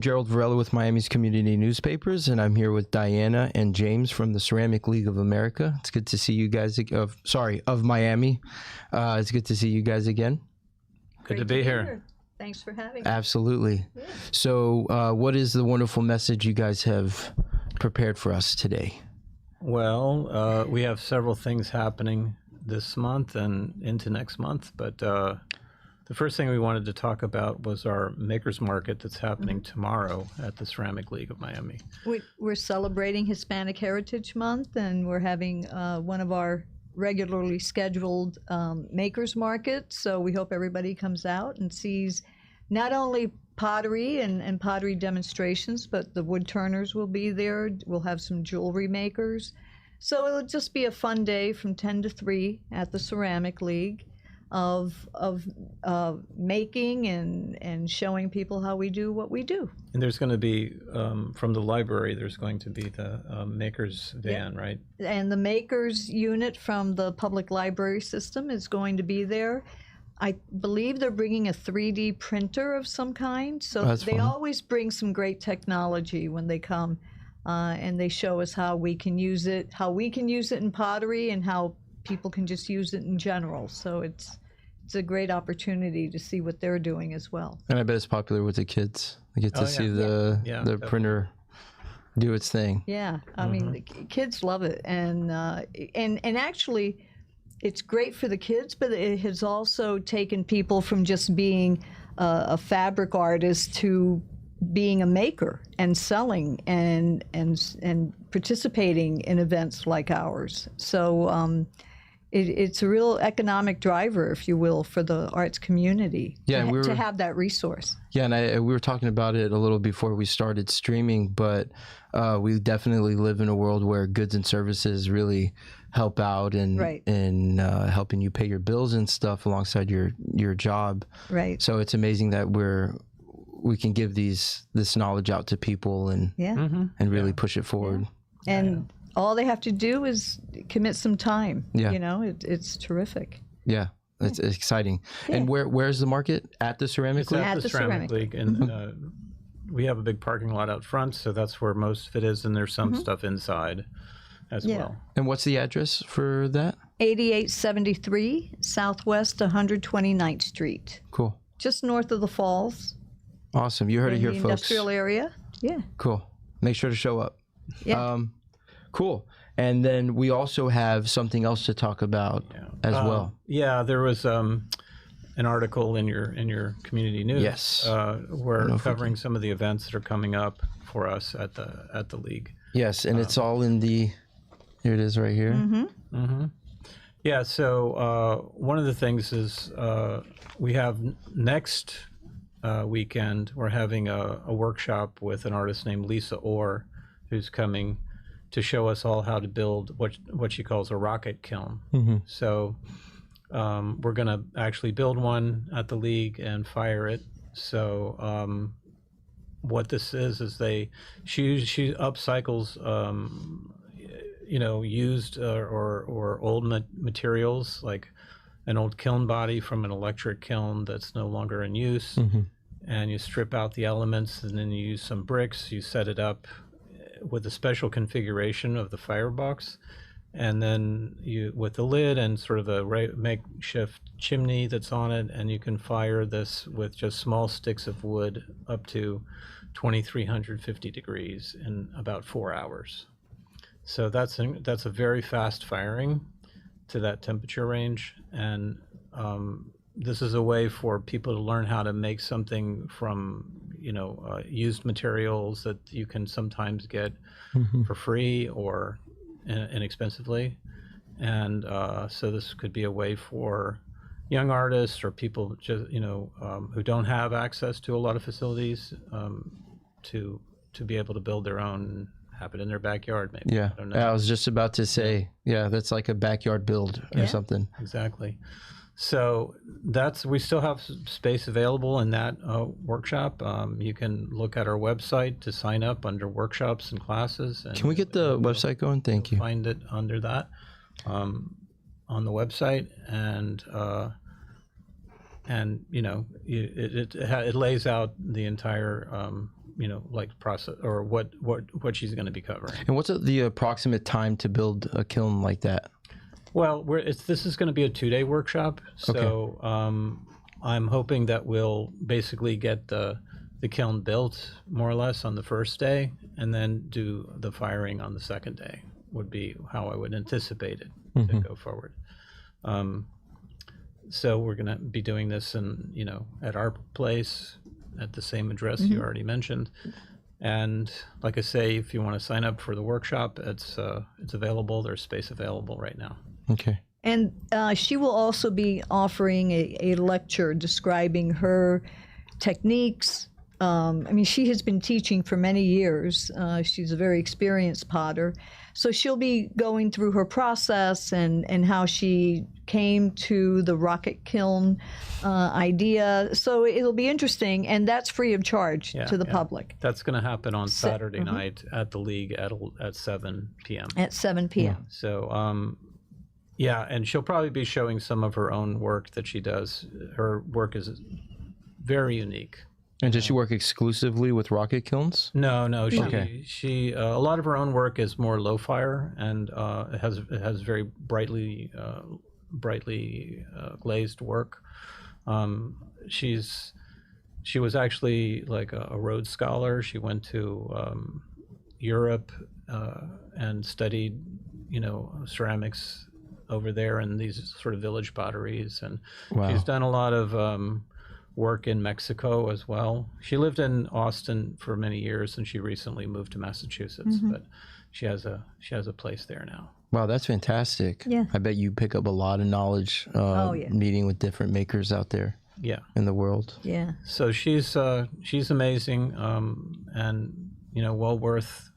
Gerald Varela with Miami's Community Newspapers, and I'm here with Diana and James from the Ceramic League of America. It's good to see you guys, of Miami. It's good to see you guys again. Good to be here. Thanks for having me. Absolutely. Yeah. So what is the wonderful message you guys have prepared for us today? Well, we have several things happening this month and into next month, but the first thing we wanted to talk about was our Makers Market that's happening tomorrow at the Ceramic League of Miami. We're celebrating Hispanic Heritage Month, and we're having one of our regularly scheduled Makers Markets. So we hope everybody comes out and sees not only pottery and pottery demonstrations, but the wood turners will be there. We'll have some jewelry makers. So it'll just be a fun day from 10 to 3 at the Ceramic League of making and showing people how we do what we do. And there's going to be, from the library, there's going to be the Makers van, right? And the Makers unit from the public library system is going to be there. I believe they're bringing a 3D printer of some kind. So they always bring some great technology when they come, and they show us how we can use it, in pottery, and how people can just use it in general. So it's a great opportunity to see what they're doing as well. And I bet it's popular with the kids. They get to see the printer do its thing. Yeah, I mean, the kids love it, and actually, it's great for the kids, but it has also taken people from just being a fabric artist to being a maker and selling and participating in events like ours. So it's a real economic driver, if you will, for the arts community to have that resource. Yeah, and we were talking about it a little before we started streaming, but we definitely live in a world where goods and services really help out in helping you pay your bills and stuff alongside your job. Right. So it's amazing that we can give this knowledge out to people and really push it forward. Yeah. And all they have to do is commit some time. Yeah. You know, it's terrific. Yeah. It's exciting. Yeah. And where's the market? At the Ceramic League? At the Ceramic League. And we have a big parking lot out front, so that's where most of it is, and there's some stuff inside as well. And what's the address for that? 8873 Southwest 129th Street. Cool. Just north of the falls. Awesome. You heard it here, folks. Industrial area. Yeah. Cool. Make sure to show up. Yeah. Cool. And then we also have something else to talk about as well. Yeah, there was an article in your community news. Yes. We're covering some of the events that are coming up for us at the league. Yes, and it's all in the. Here it is, right here. Yeah. So one of the things is we have next weekend we're having a workshop with an artist named Lisa Orr, who's coming to show us all how to build what she calls a rocket kiln. So we're going to actually build one at the league and fire it. So what this is she upcycles used or old materials, like an old kiln body from an electric kiln that's no longer in use, and you strip out the elements, and then you use some bricks, you set it up with a special configuration of the firebox, and then you with the lid and sort of a makeshift chimney that's on it, and you can fire this with just small sticks of wood up to 2350 degrees in about 4 hours. So that's a very fast firing to that temperature range, and this is a way for people to learn how to make something from used materials that you can sometimes get for free or inexpensively, and so this could be a way for young artists or people just who don't have access to a lot of facilities to be able to build their own, have it in their backyard maybe. Yeah, I don't know. I was just about to say, that's like a backyard build or something. Exactly. So we still have space available in that workshop. You can look at our website to sign up under workshops and classes. And can we get the website going? Thank you. Find it under that on the website, and it lays out the entire like process or what she's going to be covering. And what's the approximate time to build a kiln like that? Well, this is going to be a 2-day workshop, so I'm hoping that we'll basically get the kiln built more or less on the first day, and then do the firing on the second day. Would be how I would anticipate it to go forward. So we're going to be doing this at our place at the same address you already mentioned. And like I say, if you want to sign up for the workshop, it's available. There's space available right now. Okay. And she will also be offering a lecture describing her techniques. She has been teaching for many years. She's a very experienced potter. So she'll be going through her process and how she came to the rocket kiln idea. So it'll be interesting, and that's free of charge to the public. That's going to happen on Saturday night at the League at 7 p.m. At 7 p.m. So, and she'll probably be showing some of her own work that she does. Her work is very unique. And does she work exclusively with rocket kilns? No. She a lot of her own work is more low fire, and it has very brightly glazed work. She was actually like a Rhodes Scholar. She went to Europe and studied ceramics over there and these sort of village potteries, and she's done a lot of work in Mexico as well. She lived in Austin for many years, and she recently moved to Massachusetts, but she has a place there now. Wow, that's fantastic. Yeah. I bet you pick up a lot of knowledge meeting with different makers out there in the world. Yeah. So she's amazing, and well worth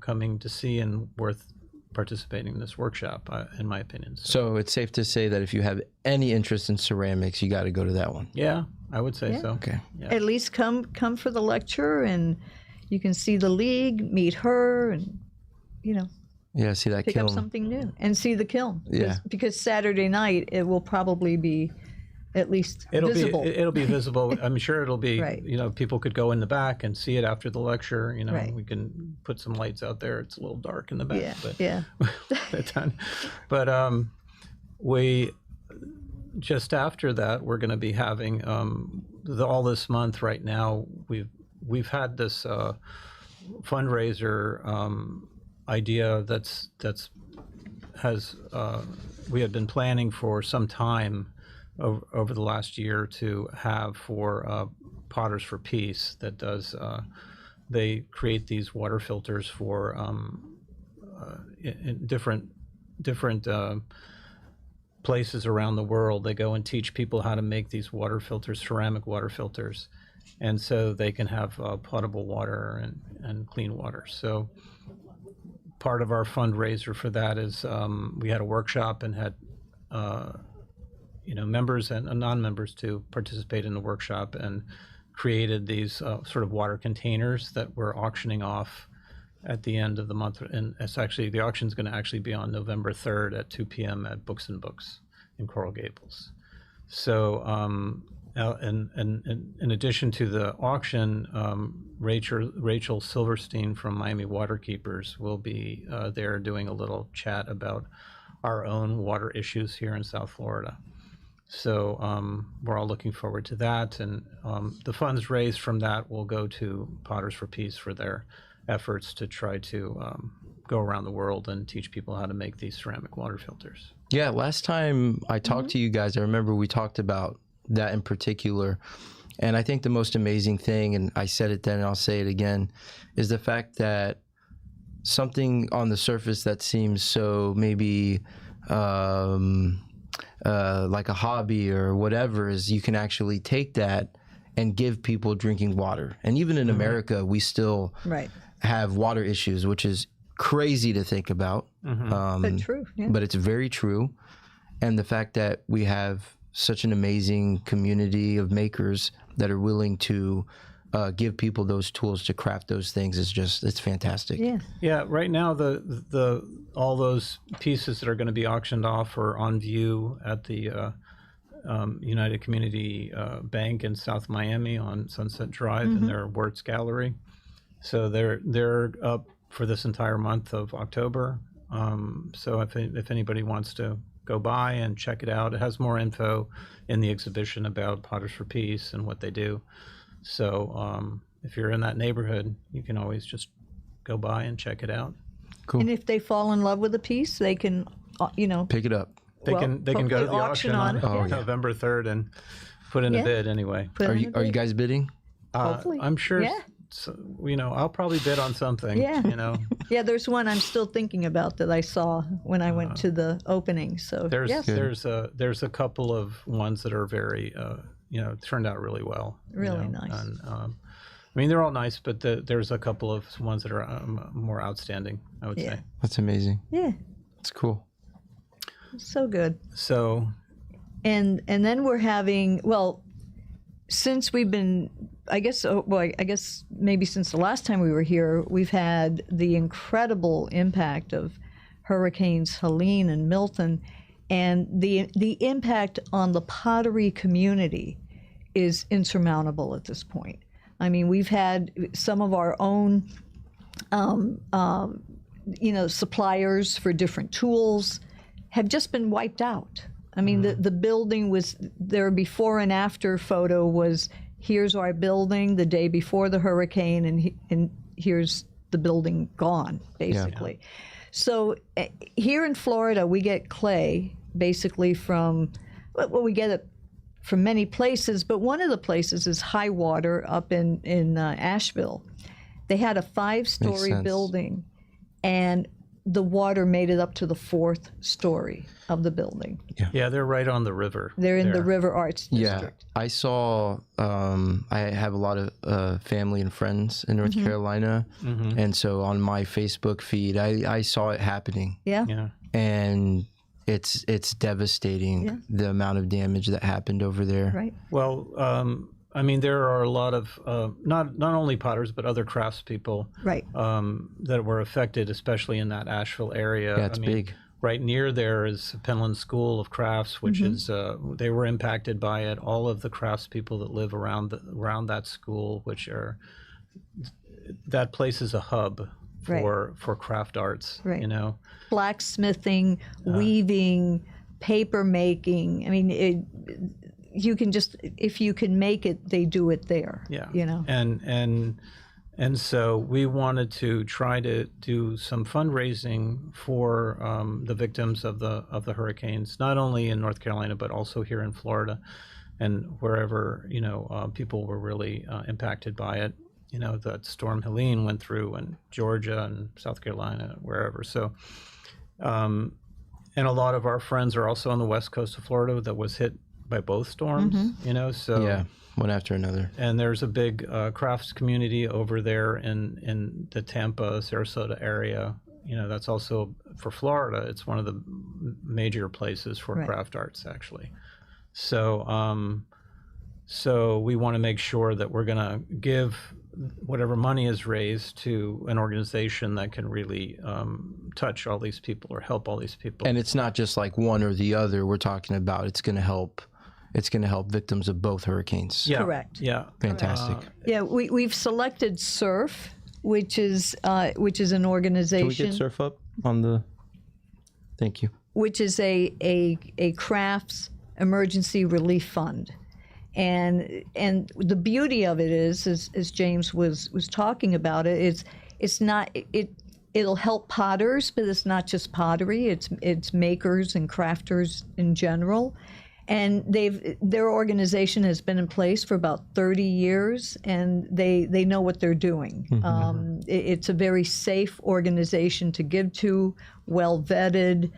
coming to see, and worth participating in this workshop, in my opinion. So it's safe to say that if you have any interest in ceramics, you got to go to that one. Yeah, I would say so. Okay. Yeah. At least come for the lecture, and you can see the league, meet her, and see that pick kiln. up something new, and see the kiln. Yeah. Because Saturday night it will probably be at least visible. It'll be visible. I'm sure it'll be. Right. People could go in the back and see it after the lecture. Right. We can put some lights out there. It's a little dark in the back. Yeah. But we just after that, we're going to be having all this month. Right now, we've had this fundraiser idea we had been planning for some time over the last year to have for Potters for Peace. That does they create these water filters for in different places around the world. They go and teach people how to make these water filters, ceramic water filters, and so they can have potable water and clean water. So part of our fundraiser for that is we had a workshop and had members and non-members to participate in the workshop, and created these sort of water containers that we're auctioning off at the end of the month. And it's actually, the auction's going to actually be on November 3rd at 2 p.m. at Books and Books in Coral Gables. So and in addition to the auction, Rachel Silverstein from Miami Waterkeepers will be there doing a little chat about our own water issues here in South Florida. So we're all looking forward to that, and the funds raised from that will go to Potters for Peace for their efforts to try to go around the world and teach people how to make these ceramic water filters. Yeah, last time I talked to you guys, I remember we talked about that in particular. And I think the most amazing thing, and I said it then and I'll say it again, is the fact that something on the surface that seems so maybe like a hobby or whatever, is you can actually take that and give people drinking water. And even in America, we still have water issues, which is crazy to think about. But true. Yeah. But it's very true. And the fact that we have such an amazing community of makers that are willing to give people those tools to craft those things is just, it's fantastic. Yeah. Right now, the all those pieces that are going to be auctioned off are on view at the United Community Bank in South Miami on Sunset Drive in their Wirtz Gallery. So they're up for this entire month of October. So if anybody wants to go by and check it out, it has more info in the exhibition about Potters for Peace and what they do. So if you're in that neighborhood, you can always just go by and check it out. Cool. And if they fall in love with a piece, they can, Pick it up. They can go to the auction on it. November 3rd and put in a bid anyway. Are you guys bidding? Hopefully. I'm sure. Yeah. So, I'll probably bid on something. Yeah. Yeah, there's one I'm still thinking about that I saw when I went to the opening. So there's a couple of ones that are very turned out really well. Really nice. And, I mean, they're all nice, but there's a couple of ones that are more outstanding, I would say. That's amazing. Yeah. That's cool. So good. So. And then we're having, since we've been, I guess maybe since the last time we were here, we've had the incredible impact of Hurricanes Helene and Milton, and the impact on the pottery community is insurmountable at this point. I mean, we've had some of our own, suppliers for different tools have just been wiped out. I mean, the building was, their before and after photo was, here's our building the day before the hurricane, and here's the building gone, basically. Yeah. So here in Florida, we get clay basically from, we get it from many places, but one of the places is High Water up in Asheville. They had a 5-story building, and the water made it up to the 4th story of the building. Yeah, they're right on the river. They're in the River Arts District. Yeah, I saw, I have a lot of family and friends in North Carolina, and so on my Facebook feed, I saw it happening. Yeah. And it's devastating, the amount of damage that happened over there. Right. Well, I mean, there are a lot of not only potters but other craftspeople that were affected, especially in that Asheville area. Yeah, it's big. Right near there is Penland School of Crafts, which is they were impacted by it. All of the craftspeople that live around that school, that place is a hub for craft arts. Right. Blacksmithing, weaving, paper making. I mean, you can just, if you can make it, they do it there. Yeah. And so we wanted to try to do some fundraising for the victims of the hurricanes, not only in North Carolina but also here in Florida, and wherever people were really impacted by it. That Storm Helene went through, and Georgia and South Carolina, wherever. So, and a lot of our friends are also on the west coast of Florida that was hit by both storms. So yeah, one after another. And there's a big crafts community over there in the Tampa, Sarasota area. That's also for Florida. It's one of the major places for craft arts, actually. So, so we want to make sure that we're going to give whatever money is raised to an organization that can really touch all these people or help all these people. And it's not just like one or the other. We're talking about it's going to help victims of both hurricanes. Yeah. Correct. Yeah. Fantastic. We've selected SURF, which is an organization. Can we get SURF up on the? Thank you. Which is a crafts emergency relief fund. And the beauty of it is, as James was talking about it, it'll help potters, but it's not just pottery. It's makers and crafters in general. And their organization has been in place for about 30 years, and they know what they're doing. It's a very safe organization to give to, well vetted,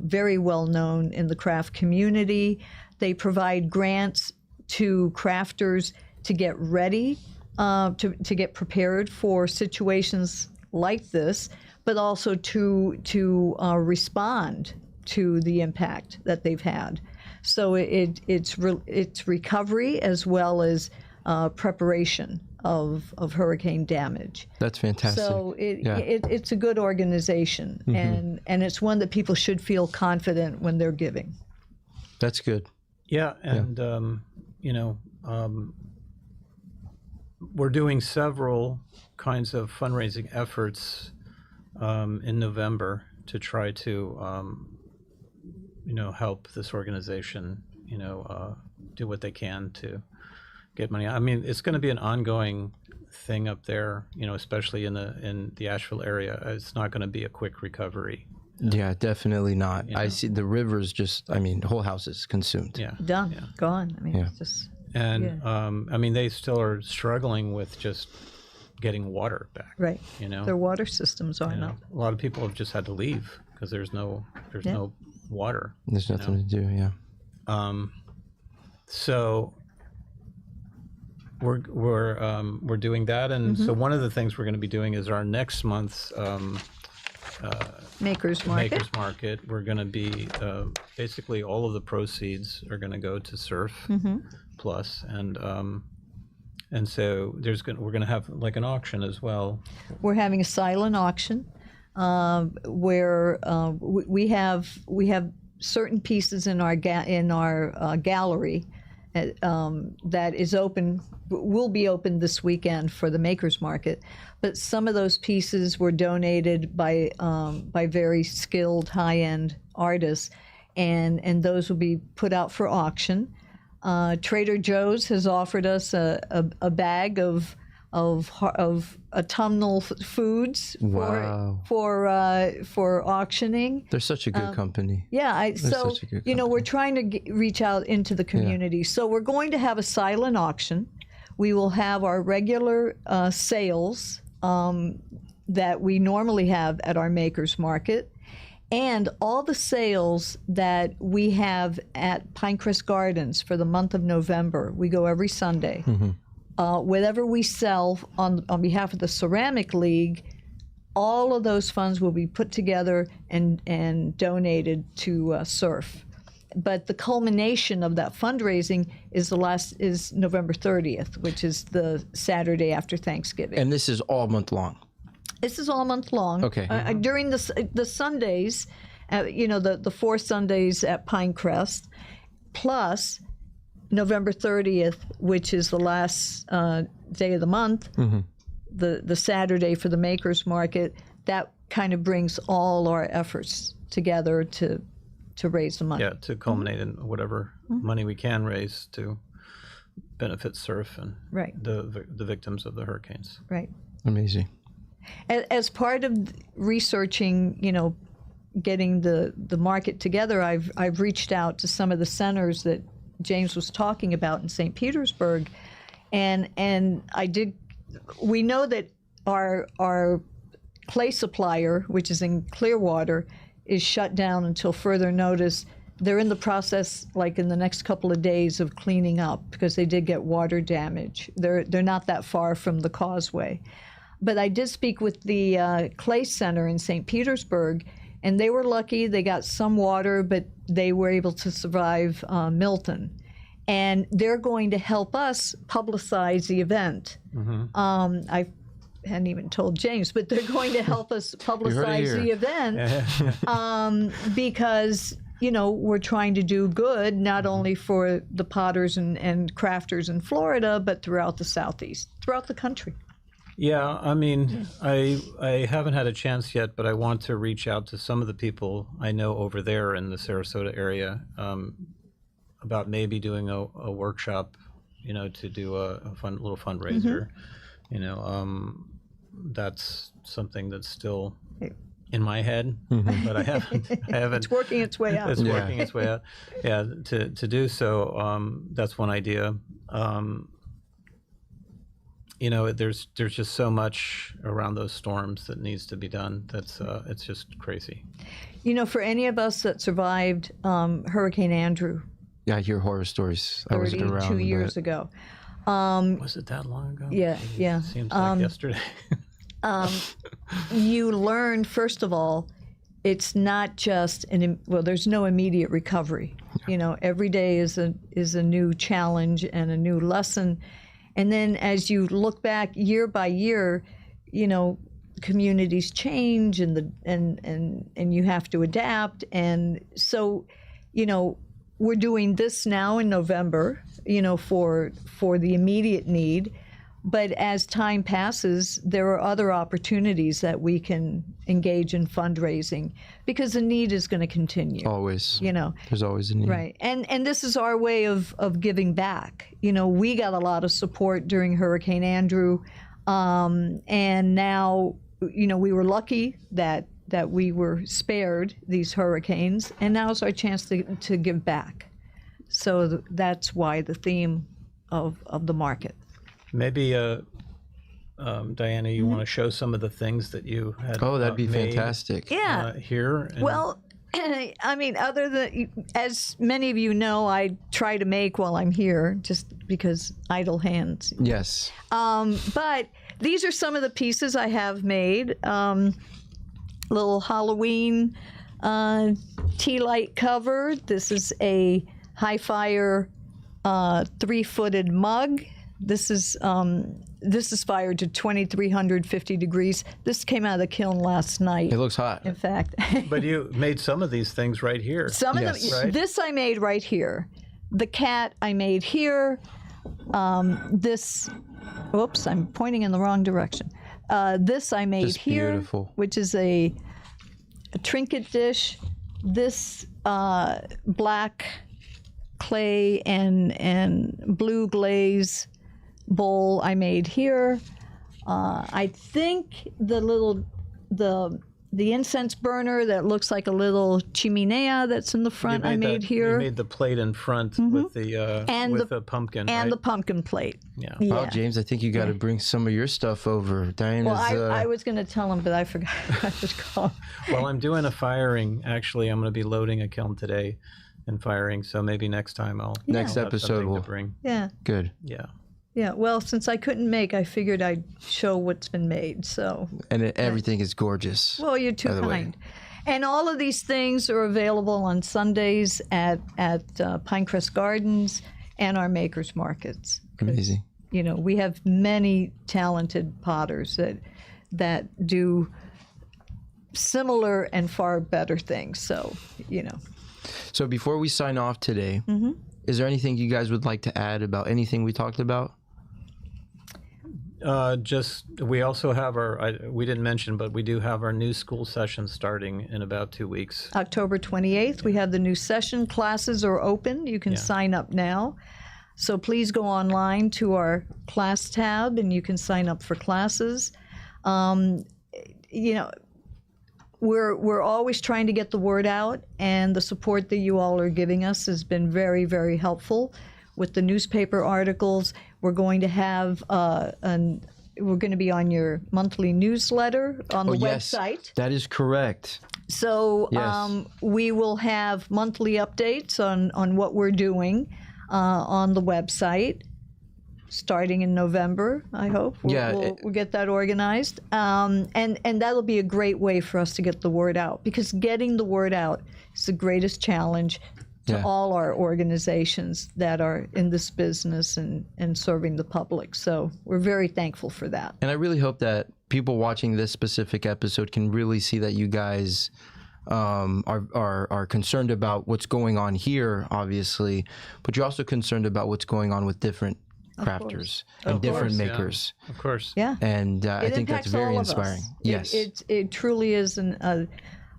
very well known in the craft community. They provide grants to crafters to get ready, to get prepared for situations like this, but also to respond to the impact that they've had. So it's recovery as well as preparation of hurricane damage. That's fantastic. So it's a good organization, and it's one that people should feel confident when they're giving. That's good. Yeah, and we're doing several kinds of fundraising efforts in November to try to, help this organization, do what they can to get money. I mean, it's going to be an ongoing thing up there, especially in the Asheville area. It's not going to be a quick recovery. Yeah, definitely not. I see the rivers the whole house is consumed. Yeah. Done. Yeah. Gone. I mean, it's just... And, they still are struggling with just getting water back. Right. Their water systems aren't up. A lot of people have just had to leave because there's no water. There's nothing to do, yeah. So we're doing that, and so one of the things we're going to be doing is our next month's Makers Market. Makers Market. We're going to be basically all of the proceeds are going to go to Surf Plus, and so we're going to have like an auction as well. We're having a silent auction where we have certain pieces in our gallery that is open, will be open this weekend for the Makers Market, but some of those pieces were donated by very skilled high-end artists, and those will be put out for auction. Trader Joe's has offered us a bag of autumnal foods for auctioning. They're such a good company. Yeah, we're trying to reach out into the community. Yeah. So we're going to have a silent auction. We will have our regular sales that we normally have at our Makers Market, and all the sales that we have at Pinecrest Gardens for the month of November. We go every Sunday. Whatever we sell on behalf of the Ceramic League, all of those funds will be put together and donated to Surf. But the culmination of that fundraising is November 30th, which is the Saturday after Thanksgiving. And this is all month long? This is all month long. Okay. During the Sundays, the 4 Sundays at Pinecrest, plus November 30th, which is the last day of the month, the Saturday for the Makers Market, that kind of brings all our efforts together to raise the money. Yeah, to culminate in whatever money we can raise to benefit Surf and the victims of the hurricanes. Right. Amazing. As part of researching, getting the market together, I've reached out to some of the centers that James was talking about in St. Petersburg, and we know that our clay supplier, which is in Clearwater, is shut down until further notice. They're in the process, like in the next couple of days, of cleaning up because they did get water damage. They're not that far from the causeway. But I did speak with the Clay Center in St. Petersburg, and they were lucky. They got some water, but they were able to survive Milton. And they're going to help us publicize the event. I hadn't even told James, but they're going to help us publicize the event because, we're trying to do good, not only for the potters and crafters in Florida, but throughout the Southeast, throughout the country. Yeah, I mean, I haven't had a chance yet, but I want to reach out to some of the people I know over there in the Sarasota area about maybe doing a workshop, to do a little fundraiser. That's something that's still in my head, but I haven't. It's working its way out. It's working its way out. Yeah, to do so, that's one idea. There's just so much around those storms that needs to be done. That's it's just crazy. For any of us that survived Hurricane Andrew. Yeah, I hear horror stories. I wasn't around. 32 years ago. Was it that long ago? Yeah. Seems like yesterday. You learn, first of all, it's not just there's no immediate recovery. Every day is a new challenge and a new lesson. And then as you look back year by year, communities change and you have to adapt. And so, we're doing this now in November, for the immediate need. But as time passes, there are other opportunities that we can engage in fundraising because the need is going to continue. Always. You know, There's always a need. right. And this is our way of giving back. You know, we got a lot of support during Hurricane Andrew. And now, you know, we were lucky that we were spared these hurricanes. And now is our chance to give back. So that's why the theme of the market. Maybe, Diana, you want to show some of the things that you had That'd be made, fantastic. Yeah. Here? And Well, I mean, other than, as many of you know, I try to make while I'm here just because idle hands. Yes. But these are some of the pieces I have made. Little Halloween tea light cover. This is a high fire 3-footed mug. This is fired to 2,350 degrees. This came out of the kiln last night. It looks hot. In fact. But you made some of these things right here. Some of Yes. them. Right? This I made right here. The cat I made here. This. Oops, I'm pointing in the wrong direction. This I made Just here, beautiful. which is a trinket dish. This black clay and blue glaze bowl I made here. I think the incense burner that looks like a little chimenea that's in the front I made here. You made the plate in front with the pumpkin, and right? the pumpkin plate. Yeah. Wow, James, I think you got to bring some of your stuff over. Diana's. Well, I was going to tell him, but I forgot. I was called. Well, I'm doing a firing. Actually, I'm going to be loading a kiln today and firing. So maybe next time Next have episode something will. to bring. Yeah. Good. Yeah. Yeah. Well, since I couldn't make, I figured I'd show what's been made. So. And everything is gorgeous. Well, you're too by the way. kind. And all of these things are available on Sundays at Pinecrest Gardens and our makers markets. Amazing. You know, we have many talented potters that do similar and far better things. So, you know. So before we sign off today, is there anything you guys would like to add about anything we talked about? We also have we didn't mention, but we do have our new school session starting in about 2 weeks. October 28th, we have the new session. Classes are open. You can sign up now. So please go online to our class tab and you can sign up for classes. You know, we're always trying to get the word out, and the support that you all are giving us has been very, very helpful. With the newspaper articles, we're going to have we're going to be on your monthly newsletter on the Yes, website. that is correct. So Yes. we will have monthly updates on what we're doing on the website, starting in November, I hope. We'll get that organized. And that'll be a great way for us to get the word out, because getting the word out is the greatest challenge to all our organizations that are in this business and serving the public. So we're very thankful for that. And I really hope that people watching this specific episode can really see that you guys are concerned about what's going on here, obviously, but you're also concerned about what's going on with different crafters and different makers. Of course. Yeah. And I think that's impacts very all of us. inspiring. Yes. It truly is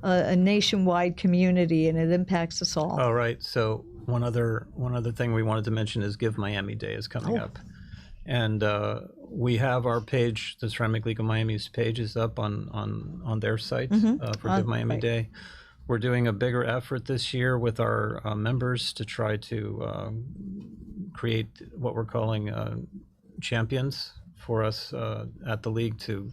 a nationwide community, and it impacts us all. All right. So one other thing we wanted to mention is Give Miami Day is coming up, and we have our page. The Ceramic League of Miami's page is up on their site for Give Miami Day. We're doing a bigger effort this year with our members to try to create what we're calling champions for us at the league to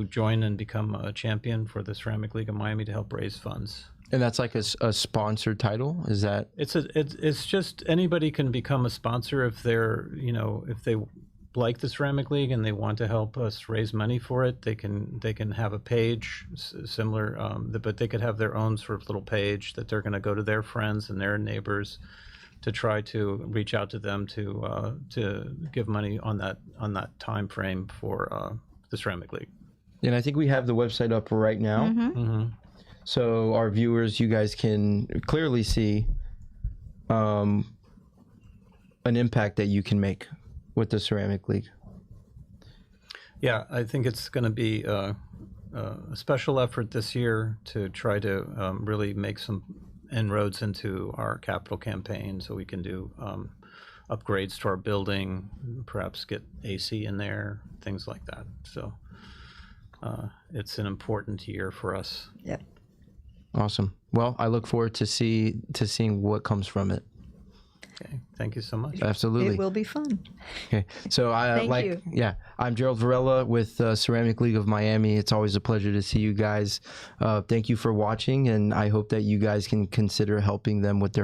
join and become a champion for the Ceramic League of Miami to help raise funds. And that's like a sponsored title? Is that? It's just anybody can become a sponsor if if they like the Ceramic League and they want to help us raise money for it. They can have a page similar, but they could have their own sort of little page that they're going to go to their friends and their neighbors to try to reach out to them to give money on that time frame for the Ceramic League. And I think we have the website up right now. So our viewers, you guys can clearly see an impact that you can make with the Ceramic League. Yeah, I think it's going to be a special effort this year to try to really make some inroads into our capital campaign so we can do upgrades to our building, perhaps get AC in there, things like that. So it's an important year for us. Yep. Awesome. Well, I look forward to seeing what comes from it. Okay, thank you so much. Absolutely. It will be fun. Okay. So Thank you. Yeah, I'm Gerald Varela with Ceramic League of Miami. It's always a pleasure to see you guys. Thank you for watching, and I hope that you guys can consider helping them with their